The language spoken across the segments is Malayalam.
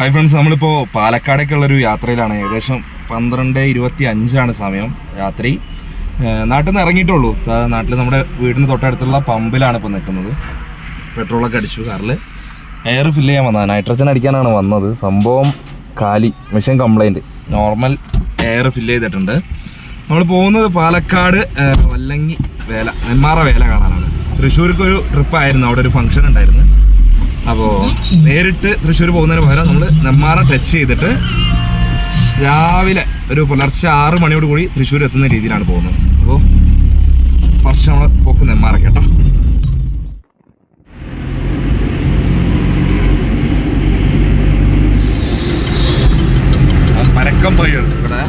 ഹായ് ഫ്രണ്ട്സ്, നമ്മളിപ്പോൾ പാലക്കാടേക്കുള്ളൊരു യാത്രയിലാണ്. ഏകദേശം 12:25 സമയം രാത്രി. നാട്ടിൽ നിന്ന് ഇറങ്ങിയിട്ടുള്ളൂ. നാട്ടിൽ നമ്മുടെ വീടിന് തൊട്ടടുത്തുള്ള പമ്പിലാണ് ഇപ്പോൾ നിൽക്കുന്നത്. പെട്രോളൊക്കെ അടിച്ചു. കാറിൽ എയർ ഫില്ല് ചെയ്യാൻ വന്നതാണ്, നൈട്രജൻ അടിക്കാനാണ് വന്നത്. സംഭവം കാലി, machine complaint. Normal air fill ചെയ്തിട്ടുണ്ട്. നമ്മൾ പോകുന്നത് പാലക്കാട് വല്ലങ്ങി വേല, നെന്മാറ വേല കാണാനാണ്. തൃശ്ശൂർക്കൊരു ട്രിപ്പായിരുന്നു, അവിടെ ഒരു ഫംഗ്ഷൻ ഉണ്ടായിരുന്നു. അപ്പോൾ നേരിട്ട് തൃശ്ശൂർ പോകുന്നതിന് പകരം നമ്മൾ നെന്മാറ ടച്ച് ചെയ്തിട്ട് രാവിലെ ഒരു പുലർച്ചെ 6 മണിയോട് കൂടി തൃശ്ശൂർ എത്തുന്ന രീതിയിലാണ് പോകുന്നത്. അപ്പോൾ ഫസ്റ്റ് നമ്മൾ പോക്ക് നെന്മാറ കേട്ടോ. പരക്കം പോയി ഇവിടെ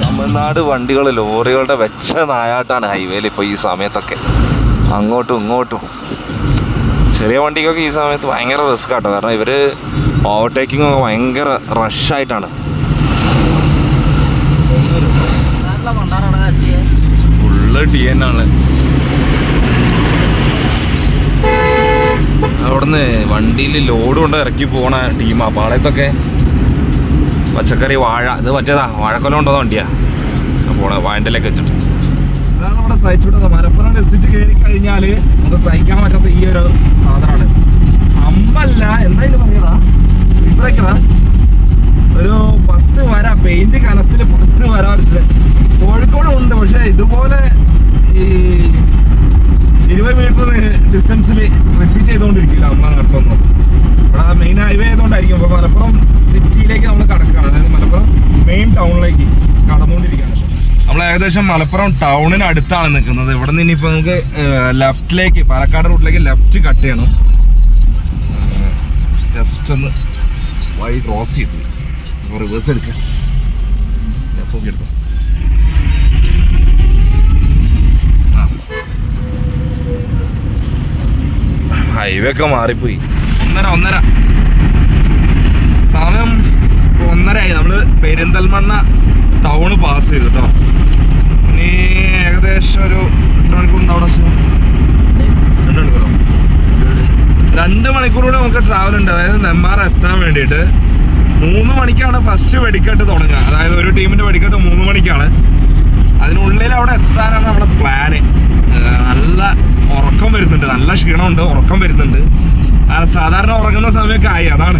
തമിഴ്നാട് വണ്ടികൾ, ലോറികളുടെ വെച്ച നായാട്ടാണ് ഹൈവേയിൽ ഇപ്പോൾ ഈ സമയത്തൊക്കെ. അങ്ങോട്ടും ഇങ്ങോട്ടും ചെറിയ വണ്ടിക്കൊക്കെ ഈ സമയത്ത് ഭയങ്കര റിസ്ക് ആട്ടോ. കാരണം ഇവർ ഓവർടേക്കിംഗ് ഒക്കെ ഭയങ്കര റഷായിട്ടാണ്. ഫുള്ള് TN ആണ്. അവിടുന്ന് വണ്ടിയിൽ ലോഡ് കൊണ്ട് ഇറക്കി പോകണ ടീമാ. പാളയത്തൊക്കെ പച്ചക്കറി, വാഴ, ഇത് മറ്റേതാ വാഴക്കൊല കൊണ്ടുവന്ന വണ്ടിയാ പോണ, വാഴൻ്റെലേക്ക് വെച്ചിട്ട്. അതാണ് നമ്മുടെ സഹിച്ചുവിടുന്നത്. മലപ്പുറം ഡിസ്ട്രിക്റ്റ് കയറി കഴിഞ്ഞാൽ നമുക്ക് സഹിക്കാൻ പറ്റാത്ത ഈ ഒരു സാധനമാണ്. ഹമ്പല്ല, എന്തായാലും പറയടാ, സ്പീഡ്ബ്രേക്കറാ. ഒരു 10 വര പെയിന്റ് കനത്തിൽ 10 വര വരച്ചിട്ട് കോഴിക്കോട് ഉണ്ട്. പക്ഷെ ഇതുപോലെ ഈ 20 മീറ്റർ ഡിസ്റ്റൻസിൽ റിപ്പീറ്റ് ചെയ്തുകൊണ്ടിരിക്കില്ല നമ്മളെ നടത്തുന്നത്. ഇവിടെ മെയിൻ ഹൈവേ ആയതുകൊണ്ടായിരിക്കും. അപ്പോൾ മലപ്പുറം സിറ്റിയിലേക്ക് നമ്മൾ കടക്കുകയാണ്, അതായത് മലപ്പുറം മെയിൻ ടൗണിലേക്ക് കടന്നുകൊണ്ടിരിക്കുകയാണ്. നമ്മൾ ഏകദേശം മലപ്പുറം ടൗണിന് അടുത്താണ് നിൽക്കുന്നത്. ഇവിടെ നിന്ന് ഇനിയിപ്പോൾ നമുക്ക് ലെഫ്റ്റിലേക്ക്, പാലക്കാട് റൂട്ടിലേക്ക് ലെഫ്റ്റ് കട്ട് ചെയ്യണം. ജസ്റ്റ് ഒന്ന് വഴി ക്രോസ് ചെയ്തു. അപ്പോൾ റിവേഴ്സ് എടുക്കുക, ലെഫ്റ്റ് എടുത്തു. ഹൈവേ ഒക്കെ മാറിപ്പോയി. 1:30 സമയം 1:30 നമ്മൾ പെരിന്തൽമണ്ണ ടൗണ് പാസ് ചെയ്തു കേട്ടോ. ഇനി ഏകദേശം ഒരു എത്ര മണിക്കൂറുണ്ട് അവിടെ? 2 മണിക്കൂറോ? 2 മണിക്കൂറൂടെ നമുക്ക് ട്രാവൽ ഉണ്ട്. അതായത് നെന്മാറ എത്താൻ വേണ്ടിയിട്ട് 3 മണിക്കാണ് ഫസ്റ്റ് വെടിക്കെട്ട് തുടങ്ങുക. അതായത് ഒരു ടീമിൻ്റെ വെടിക്കെട്ട് 3 മണിക്കാണ്. അതിനുള്ളിൽ അവിടെ എത്താനാണ് നമ്മുടെ പ്ലാന്. നല്ല ഉറക്കം വരുന്നുണ്ട്, നല്ല ക്ഷീണമുണ്ട്, ഉറക്കം വരുന്നുണ്ട്. സാധാരണ ഉറങ്ങുന്ന സമയമൊക്കെ ആയി, അതാണ്.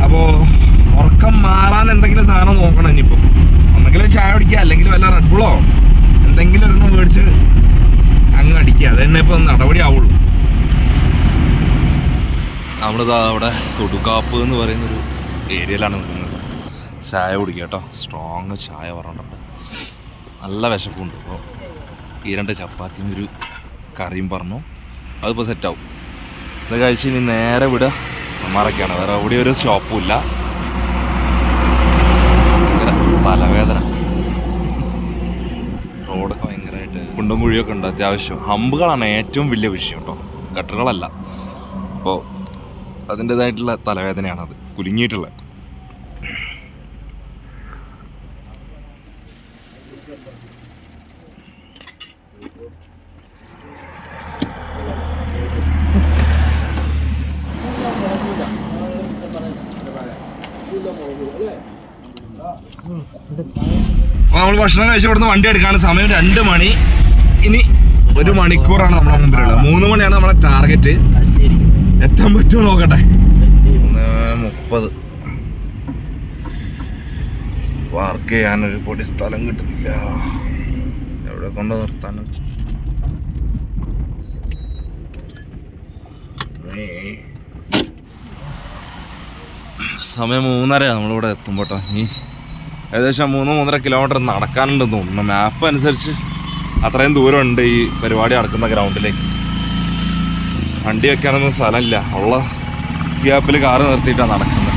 അപ്പോൾ ഉറക്കം മാറാൻ എന്തെങ്കിലും സാധനം നോക്കണം. ഇനിയിപ്പോൾ ഒന്നെങ്കിലും ചായ കുടിക്കുക, അല്ലെങ്കിൽ വല്ല റെഡ് ബുള്ളോ എന്തെങ്കിലും ഒരെണ്ണം മേടിച്ച് അങ്ങ് അടിക്കുക. അത് തന്നെ ഇപ്പോൾ നടപടി ആവുള്ളൂ. നമ്മളിതാ അവിടെ തൊടുകാപ്പ് എന്ന് പറയുന്നൊരു ഏരിയയിലാണ് നിൽക്കുന്നത്. ചായ കുടിക്കുക കേട്ടോ. സ്ട്രോങ് ചായ പറഞ്ഞിട്ടുണ്ട്. നല്ല വിശപ്പുണ്ട്. അപ്പോൾ ഈ 2 ചപ്പാത്തിയും ഒരു കറിയും പറഞ്ഞു. അതിപ്പോൾ സെറ്റാവും. ഇത് കഴിച്ച് ഇനി നേരെ വിടുക നെന്മാറയ്ക്കാണ്. വേറെ എവിടെ ഒരു സ്റ്റോപ്പും ഇല്ല. തലവേദന, റോഡൊക്കെ ഭയങ്കരമായിട്ട് കുണ്ടും കുഴിയൊക്കെ ഉണ്ട്. അത്യാവശ്യം ഹമ്പുകളാണ് ഏറ്റവും വലിയ വിഷയം കേട്ടോ, ഗട്ടറുകളല്ല. അപ്പോൾ അതിൻ്റെതായിട്ടുള്ള തലവേദനയാണത്, കുലുങ്ങിയിട്ടുള്ളത്. അപ്പോൾ നമ്മൾ ഭക്ഷണം കഴിച്ച് ഇവിടുന്ന് വണ്ടി എടുക്കാണ്. സമയം 2 മണി. ഇനി 1 മണിക്കൂറാണ് നമ്മുടെ മുമ്പിലുള്ളത്. 3 മണിയാണ് നമ്മുടെ ടാർഗറ്റ്. എത്താൻ പറ്റുമോ നോക്കട്ടെ. 3:30. പാർക്ക് ചെയ്യാനൊരു പൊടി സ്ഥലം കിട്ടുന്നില്ല. എവിടെ കൊണ്ട് നിർത്താൻ? സമയം 3:30 നമ്മളിവിടെ എത്തുമ്പോട്ടോ. ഈ ഏകദേശം 3-3.5 കിലോമീറ്റർ നടക്കാനുണ്ടെന്ന് തോന്നുന്നു. മാപ്പ് അനുസരിച്ച് അത്രയും ദൂരമുണ്ട് ഈ പരിപാടി നടക്കുന്ന ഗ്രൗണ്ടിലേക്ക്. വണ്ടി വെക്കാനൊന്നും സ്ഥലമില്ല. ഉള്ള ഗ്യാപ്പിൽ കാറ് നിർത്തിയിട്ടാണ് നടക്കുന്നത്.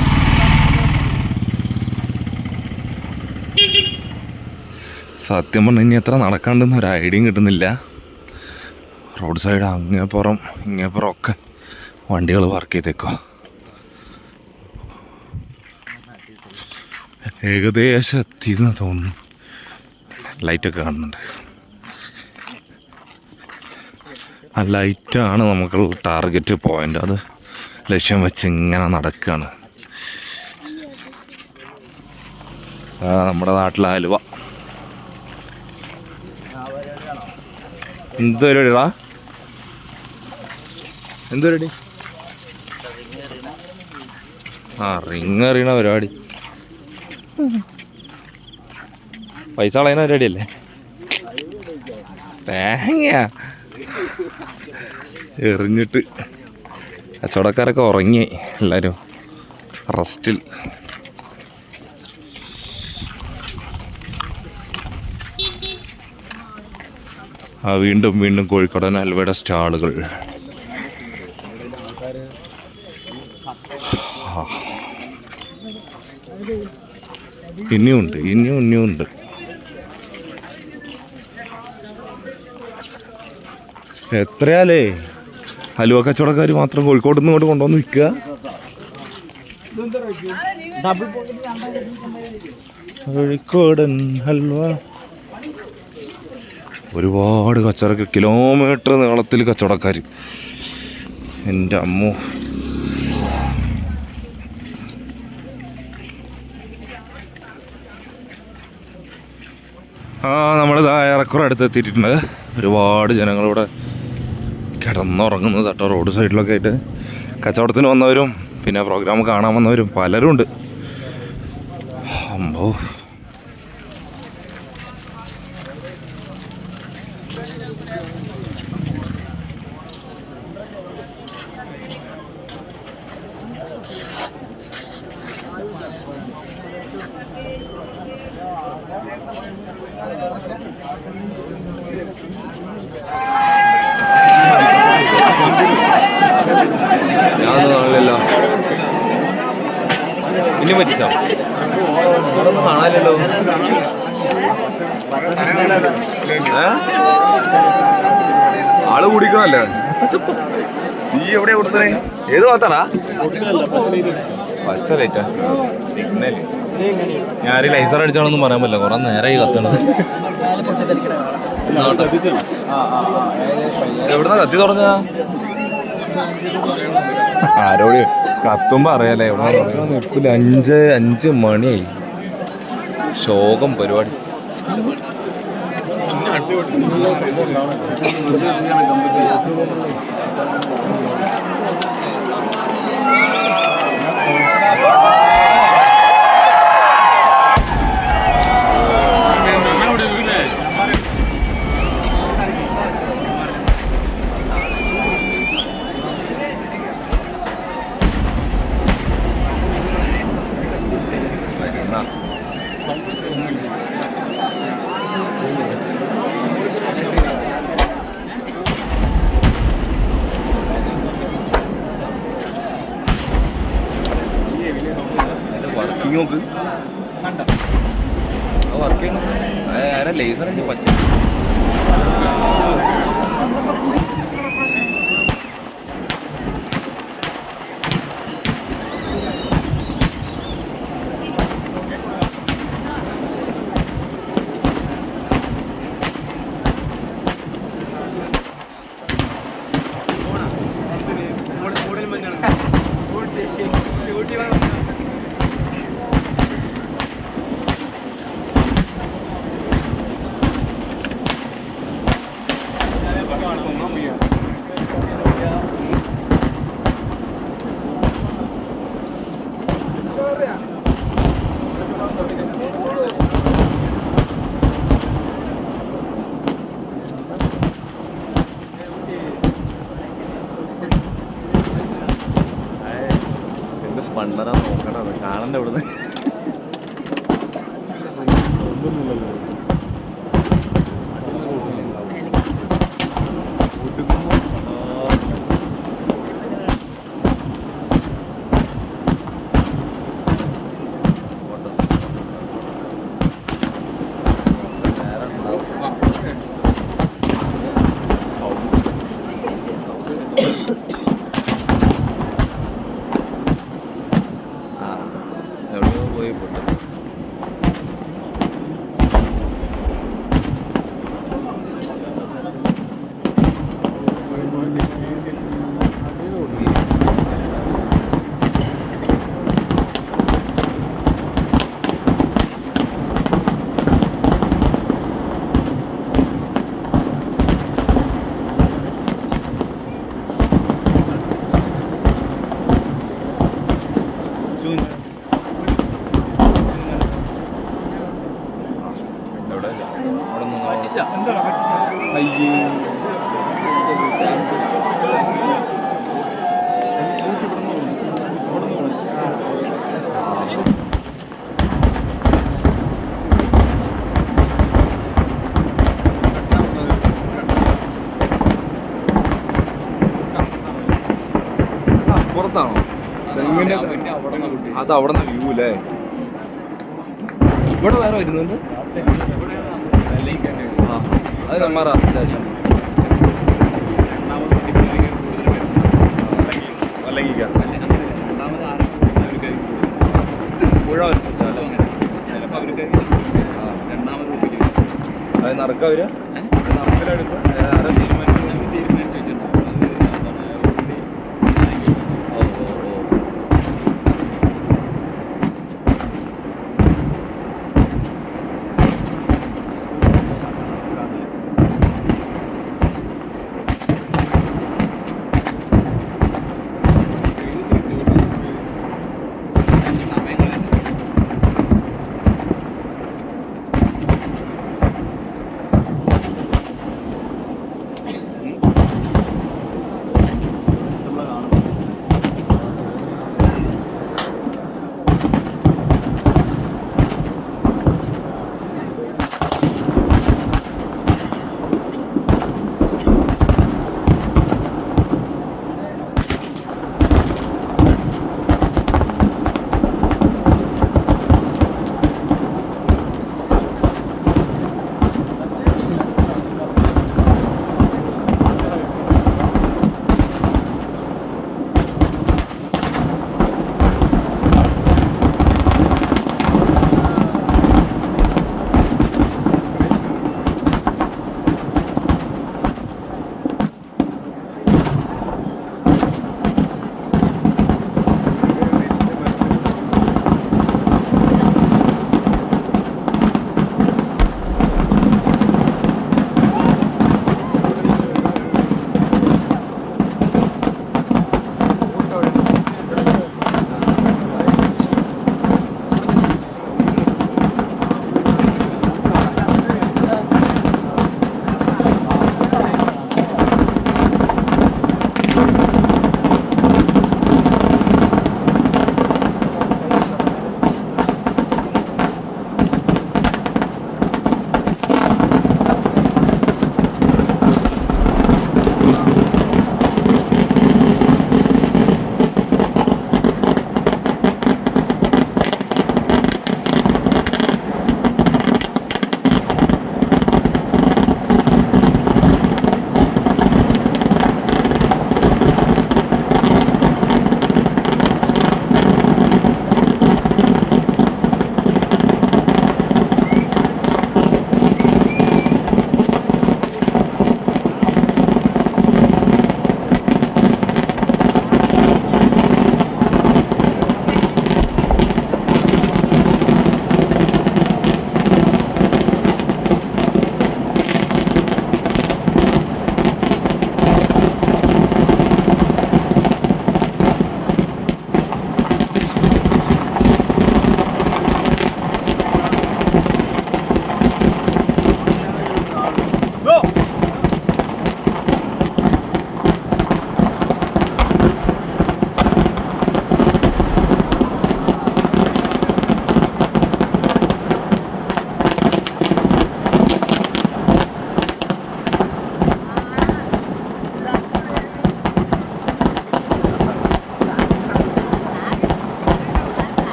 സത്യം പറഞ്ഞാൽ ഇനി എത്ര നടക്കാണ്ടെന്ന് ഒരു ഐഡിയയും കിട്ടുന്നില്ല. റോഡ് സൈഡ് അങ്ങേപ്പുറം ഇങ്ങേപ്പുറം ഒക്കെ വണ്ടികൾ പാർക്ക് ചെയ്തേക്കോ. ഏകദേശം എത്തിയെന്ന് തോന്നുന്നു. ലൈറ്റൊക്കെ കാണുന്നുണ്ട്. ആ ലൈറ്റാണ് നമുക്ക് ടാർഗറ്റ് പോയിൻ്റ്. അത് ലക്ഷ്യം വെച്ച് ഇങ്ങനെ നടക്കുകയാണ്. നമ്മുടെ നാട്ടിലെ ഹലുവ. എന്ത് പരിപാടിടാ? എന്ത് പരിപാടി? റിങ് എറിയണ പരിപാടി. പൈസ കളയുന്ന പരിപാടിയല്ലേ? തേങ്ങ എറിഞ്ഞിട്ട് കച്ചവടക്കാരൊക്കെ ഉറങ്ങി, എല്ലാവരും റെസ്റ്റിൽ. വീണ്ടും വീണ്ടും കോഴിക്കോടൻ ഹൽവയുടെ സ്റ്റാളുകൾ. ഇനിയുണ്ട്. എത്രയാലേ ഹലുവ കച്ചവടക്കാർ മാത്രം കോഴിക്കോട് നിന്ന് ഇങ്ങോട്ട് കൊണ്ടുവന്ന് വിൽക്കുക. കോഴിക്കോടൻ ഹൽവ. ഒരുപാട് കച്ചവടക്കാർ, കിലോമീറ്റർ നീളത്തിൽ കച്ചവടക്കാർ. എൻ്റെ അമ്മോ. നമ്മളിത് ഏറെക്കുറെ അടുത്തെത്തിയിട്ടുണ്ട്. ഒരുപാട് ജനങ്ങളിവിടെ കിടന്നുറങ്ങുന്നത് തട്ടോ റോഡ് സൈഡിലൊക്കെ ആയിട്ട്. കച്ചവടത്തിന് വന്നവരും പിന്നെ പ്രോഗ്രാം കാണാൻ വന്നവരും പലരും ഉണ്ട്. അമ്പോ, ഞാനൊന്നും കാണില്ലല്ലോ. ഇനി പറ്റിച്ചോ? അതൊന്നും കാണാനില്ലല്ലോ. ആള് കൂടിക്കണല്ലേ? നീ എവിടെയാ കൊടുത്തേ? ഏത് ഭാഗത്താടാ? പച്ച ലൈറ്റാ, സിഗ്നല്. ഞാൻ ലൈസർ അടിച്ചാണെന്നും പറയാൻ പറ്റില്ല, കുറെ നേരമായി കത്തണത്. എവിടുന്നാ കത്തി തുടങ്ങ? ആരോട് കത്തുമ്പോ അറിയാലേ. എവിടെ നിൽക്കില്ല. 5 മണിയായി. ശോകം പരിപാടി. നോക്ക്, വർക്ക് ചെയ്യണം. ആരാ ലേസർ പച്ച? പണ്ടറ നോക്കണ കാണണ്ട ഇവിടുന്ന്. പുറത്താണോ അത് അവിടെ നിന്ന് വ്യൂ അല്ലേ? ഇവിടെ വേറെ വരുന്നുണ്ട്. അത് നമ്മാറാ ശേഷം പുഴ അത് നടക്കവര് നടക്കലെടുത്ത് തീരുമാനിച്ചു വെച്ചിട്ടുണ്ടോ?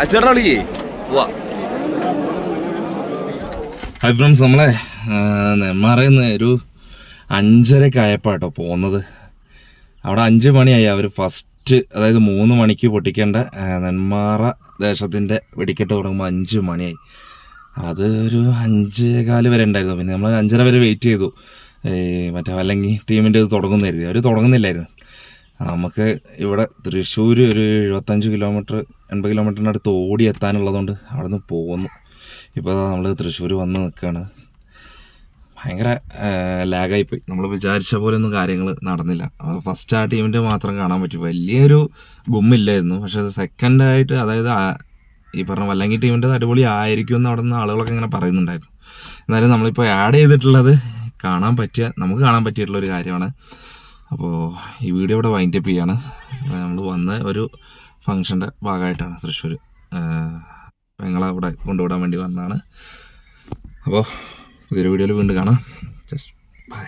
അച്ചേട്ടാ വിളിക്കേ പോവാ. ഹായ് ഫ്രണ്ട്സ്, നമ്മളെ നെന്മാറയിൽ ഒരു 5:30 ആയപ്പോട്ടോ പോകുന്നത്. അവിടെ 5 മണിയായി. അവർ ഫസ്റ്റ്, അതായത് 3 മണിക്ക് പൊട്ടിക്കേണ്ട നെന്മാറ ദേശത്തിൻ്റെ വെടിക്കെട്ട് തുടങ്ങുമ്പോൾ 5 മണിയായി. അത് ഒരു 5:15 വരെ ഉണ്ടായിരുന്നു. പിന്നെ നമ്മൾ 5:30 വരെ വെയിറ്റ് ചെയ്തു. മറ്റേ അല്ലെങ്കിൽ ടീമിൻ്റെ ഇത് തുടങ്ങുന്നായിരുന്നു. അവർ തുടങ്ങുന്നില്ലായിരുന്നു. നമുക്ക് ഇവിടെ തൃശ്ശൂർ ഒരു 75 കിലോമീറ്റർ 80 കിലോമീറ്ററിൻ്റെ അടുത്ത് ഓടി എത്താനുള്ളതുകൊണ്ട് അവിടെ നിന്ന് പോകുന്നു. ഇപ്പോൾ നമ്മൾ തൃശ്ശൂർ വന്ന് നിൽക്കുകയാണ്. ഭയങ്കര ലാഗായിപ്പോയി. നമ്മൾ വിചാരിച്ച പോലെ ഒന്നും കാര്യങ്ങൾ നടന്നില്ല. ഫസ്റ്റ് ആ ടീമിൻ്റെ മാത്രം കാണാൻ പറ്റും. വലിയൊരു ഗുമ്മില്ലായിരുന്നു. പക്ഷേ സെക്കൻഡായിട്ട്, അതായത് ഈ പറഞ്ഞ വല്ലങ്കി ടീമിൻ്റെ അടിപൊളി ആയിരിക്കും എന്ന് അവിടെ നിന്ന് ആളുകളൊക്കെ ഇങ്ങനെ പറയുന്നുണ്ടായിരുന്നു. എന്നാലും നമ്മളിപ്പോൾ ആഡ് ചെയ്തിട്ടുള്ളത് നമുക്ക് കാണാൻ പറ്റിയിട്ടുള്ളൊരു കാര്യമാണ്. അപ്പോൾ ഈ വീഡിയോ ഇവിടെ വൈൻഡപ്പ് ചെയ്യാണ്. നമ്മൾ വന്ന ഒരു ഫങ്ഷൻ്റെ ഭാഗമായിട്ടാണ് തൃശ്ശൂർ. ഞങ്ങളെ അവിടെ കൊണ്ടുവിടാൻ വേണ്ടി വന്നതാണ്. അപ്പോൾ പുതിയൊരു വീഡിയോയിൽ വീണ്ടും കാണാം. Just by.